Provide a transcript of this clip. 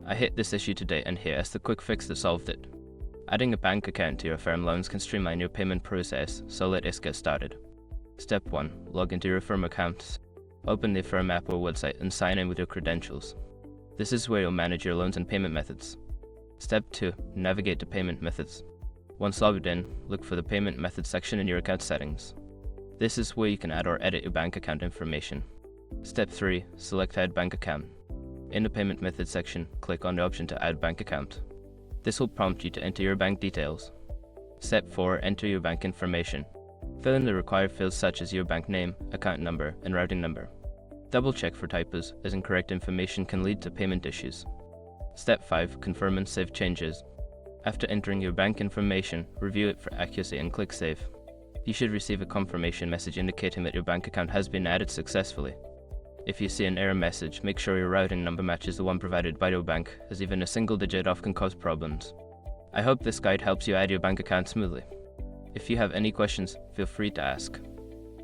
I hit this issue today and here is the quick fix that solved it. Adding a bank account to your Affirm loans can streamline your payment process, so let us get started. Step 1. Log into your Affirm account. Open the Affirm app or website and sign in with your credentials. This is where you'll manage your loans and payment methods. Step 2. Navigate to payment methods. Once logged in, look for the payment method section in your account settings. This is where you can add or edit your bank account information. Step 3. Select Add Bank Account. In the payment method section, click on the option to add bank account. This will prompt you to enter your bank details. Step 4. Enter your bank information. Fill in the required fields such as your bank name, account number, and routing number. Double check for typos, as incorrect information can lead to payment issues. Step 5. Confirm and save changes. After entering your bank information, review it for accuracy and click Save. You should receive a confirmation message indicating that your bank account has been added successfully. If you see an error message, make sure your routing number matches the one provided by your bank, as even a single digit off can cause problems. I hope this guide helps you add your bank account smoothly. If you have any questions, feel free to ask.